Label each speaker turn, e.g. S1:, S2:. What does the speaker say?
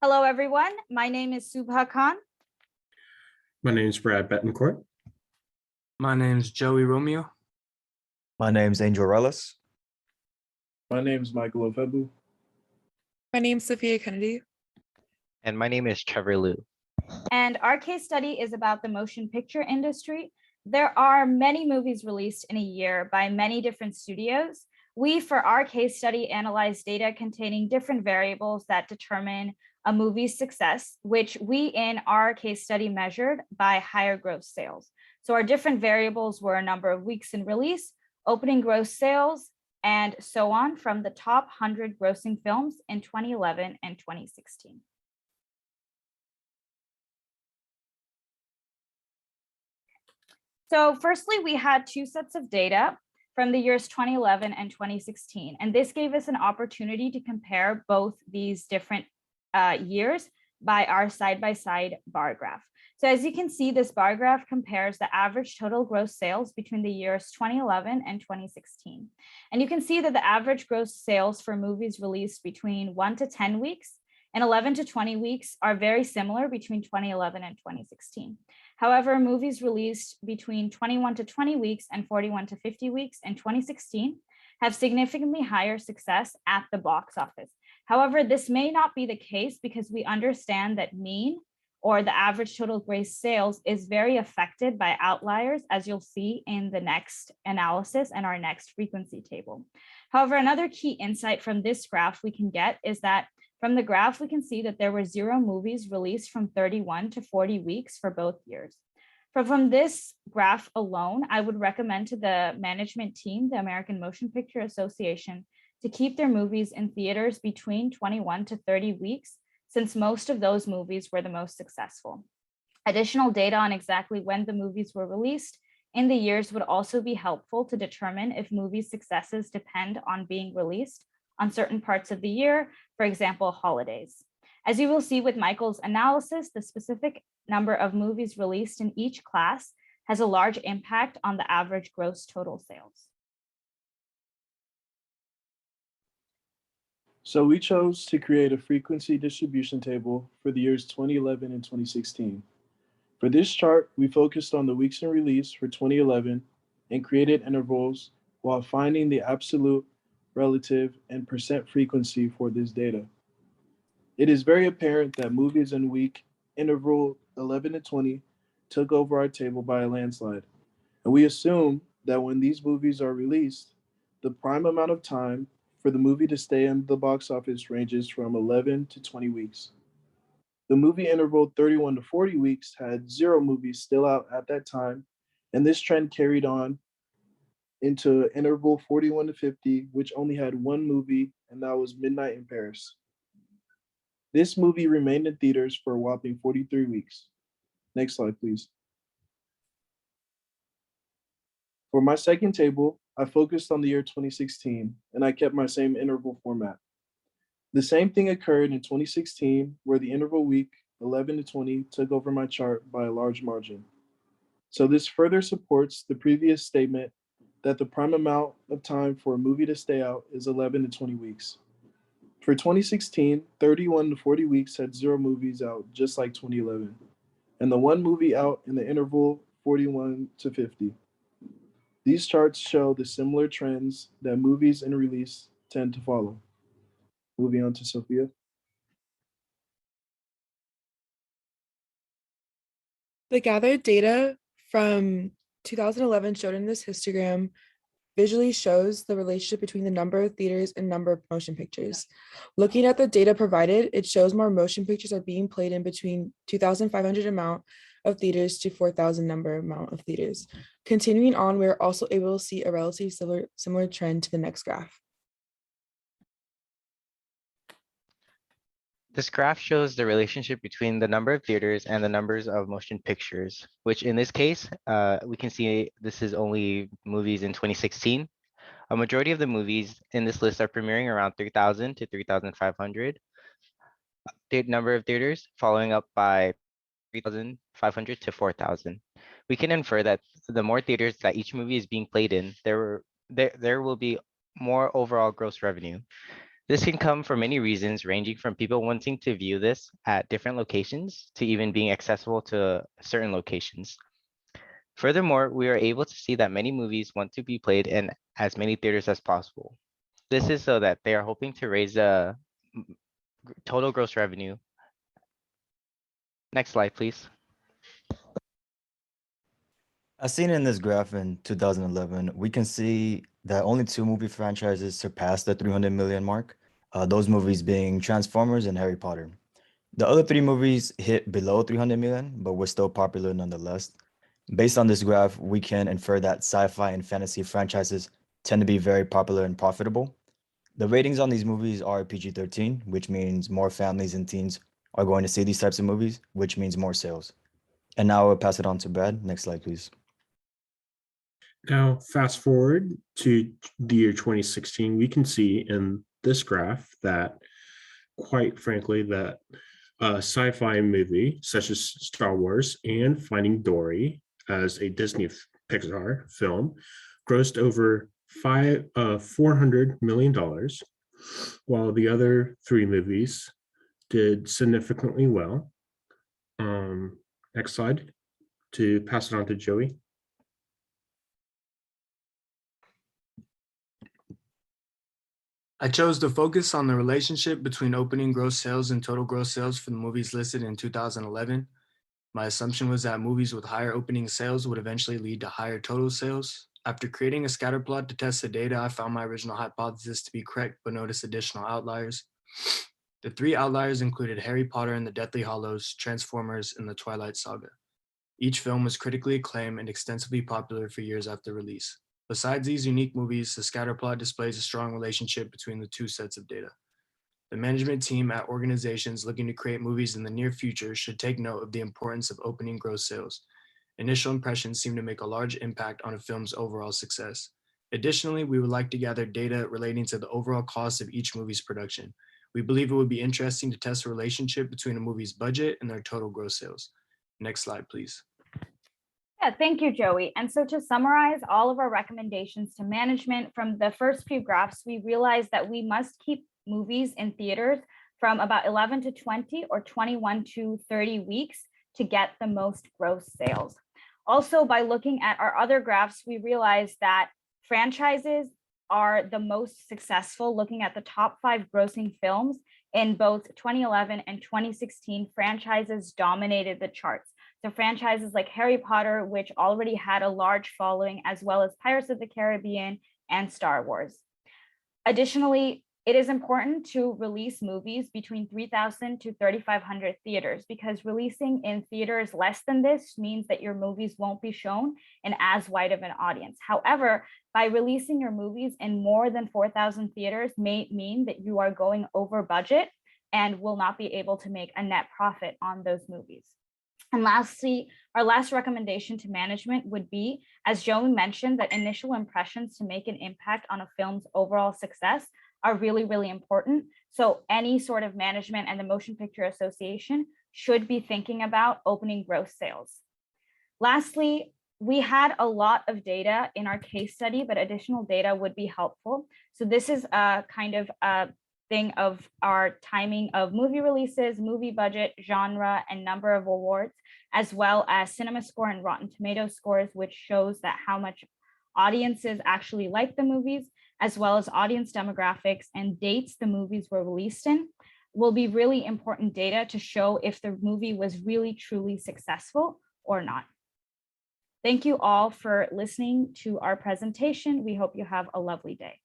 S1: Hello, everyone. My name is Subha Khan.
S2: My name is Brad Betancourt.
S3: My name's Joey Romeo.
S4: My name's Angel Rellis.
S5: My name is Michael Ofebu.
S6: My name's Sophia Kennedy.
S7: And my name is Trevor Liu.
S1: And our case study is about the motion picture industry. There are many movies released in a year by many different studios. We, for our case study, analyzed data containing different variables that determine a movie's success, which we in our case study measured by higher gross sales. So our different variables were a number of weeks in release, opening gross sales, and so on from the top 100 grossing films in 2011 and 2016. So firstly, we had two sets of data from the years 2011 and 2016, and this gave us an opportunity to compare both these different years by our side-by-side bar graph. So as you can see, this bar graph compares the average total gross sales between the years 2011 and 2016. And you can see that the average gross sales for movies released between 1 to 10 weeks and 11 to 20 weeks are very similar between 2011 and 2016. However, movies released between 21 to 20 weeks and 41 to 50 weeks in 2016 have significantly higher success at the box office. However, this may not be the case because we understand that mean or the average total gross sales is very affected by outliers, as you'll see in the next analysis and our next frequency table. However, another key insight from this graph we can get is that from the graph, we can see that there were 0 movies released from 31 to 40 weeks for both years. From this graph alone, I would recommend to the management team, the American Motion Picture Association, to keep their movies in theaters between 21 to 30 weeks, since most of those movies were the most successful. Additional data on exactly when the movies were released in the years would also be helpful to determine if movie successes depend on being released on certain parts of the year, for example, holidays. As you will see with Michael's analysis, the specific number of movies released in each class has a large impact on the average gross total sales.
S5: So we chose to create a frequency distribution table for the years 2011 and 2016. For this chart, we focused on the weeks in release for 2011 and created intervals while finding the absolute, relative, and percent frequency for this data. It is very apparent that movies in week interval 11 to 20 took over our table by a landslide. And we assume that when these movies are released, the prime amount of time for the movie to stay in the box office ranges from 11 to 20 weeks. The movie interval 31 to 40 weeks had 0 movies still out at that time, and this trend carried on into interval 41 to 50, which only had 1 movie, and that was Midnight in Paris. This movie remained in theaters for a whopping 43 weeks. Next slide, please. For my second table, I focused on the year 2016, and I kept my same interval format. The same thing occurred in 2016, where the interval week 11 to 20 took over my chart by a large margin. So this further supports the previous statement that the prime amount of time for a movie to stay out is 11 to 20 weeks. For 2016, 31 to 40 weeks had 0 movies out, just like 2011, and the 1 movie out in the interval 41 to 50. These charts show the similar trends that movies in release tend to follow. Moving on to Sophia.
S6: The gathered data from 2011 showed in this histogram visually shows the relationship between the number of theaters and number of motion pictures. Looking at the data provided, it shows more motion pictures are being played in between 2,500 amount of theaters to 4,000 number amount of theaters. Continuing on, we're also able to see a relatively similar trend to the next graph.
S7: This graph shows the relationship between the number of theaters and the numbers of motion pictures, which in this case, we can see this is only movies in 2016. A majority of the movies in this list are premiering around 3,000 to 3,500 number of theaters, following up by 3,500 to 4,000. We can infer that the more theaters that each movie is being played in, there will be more overall gross revenue. This can come for many reasons, ranging from people wanting to view this at different locations to even being accessible to certain locations. Furthermore, we are able to see that many movies want to be played in as many theaters as possible. This is so that they are hoping to raise the total gross revenue. Next slide, please.
S4: As seen in this graph in 2011, we can see that only 2 movie franchises surpassed the 300 million mark, those movies being Transformers and Harry Potter. The other 3 movies hit below 300 million, but were still popular nonetheless. Based on this graph, we can infer that sci-fi and fantasy franchises tend to be very popular and profitable. The ratings on these movies are PG-13, which means more families and teens are going to see these types of movies, which means more sales. And now I'll pass it on to Brad. Next slide, please.
S2: Now, fast forward to the year 2016, we can see in this graph that, quite frankly, that a sci-fi movie such as Star Wars and Finding Dory as a Disney Pixar film grossed over $400 million, while the other 3 movies did significantly well. Next slide to pass it on to Joey.
S3: I chose to focus on the relationship between opening gross sales and total gross sales for the movies listed in 2011. My assumption was that movies with higher opening sales would eventually lead to higher total sales. After creating a scatter plot to test the data, I found my original hypothesis to be correct, but noticed additional outliers. The 3 outliers included Harry Potter and the Deathly Hallows, Transformers, and the Twilight Saga. Each film was critically acclaimed and extensively popular for years after release. Besides these unique movies, the scatter plot displays a strong relationship between the 2 sets of data. The management team at organizations looking to create movies in the near future should take note of the importance of opening gross sales. Initial impressions seem to make a large impact on a film's overall success. Additionally, we would like to gather data relating to the overall cost of each movie's production. We believe it would be interesting to test the relationship between a movie's budget and their total gross sales. Next slide, please.
S1: Yeah, thank you, Joey. And so to summarize all of our recommendations to management from the first few graphs, we realized that we must keep movies in theaters from about 11 to 20 or 21 to 30 weeks to get the most gross sales. Also, by looking at our other graphs, we realized that franchises are the most successful. Looking at the top 5 grossing films in both 2011 and 2016, franchises dominated the charts. So franchises like Harry Potter, which already had a large following, as well as Pirates of the Caribbean and Star Wars. Additionally, it is important to release movies between 3,000 to 3,500 theaters, because releasing in theaters less than this means that your movies won't be shown in as wide of an audience. However, by releasing your movies in more than 4,000 theaters may mean that you are going over budget and will not be able to make a net profit on those movies. And lastly, our last recommendation to management would be, as Joey mentioned, that initial impressions to make an impact on a film's overall success are really, really important. So any sort of management and the Motion Picture Association should be thinking about opening gross sales. Lastly, we had a lot of data in our case study, but additional data would be helpful. So this is a kind of a thing of our timing of movie releases, movie budget, genre, and number of awards, as well as Cinema Score and Rotten Tomatoes scores, which shows that how much audiences actually like the movies, as well as audience demographics and dates the movies were released in, will be really important data to show if the movie was really truly successful or not. Thank you all for listening to our presentation. We hope you have a lovely day.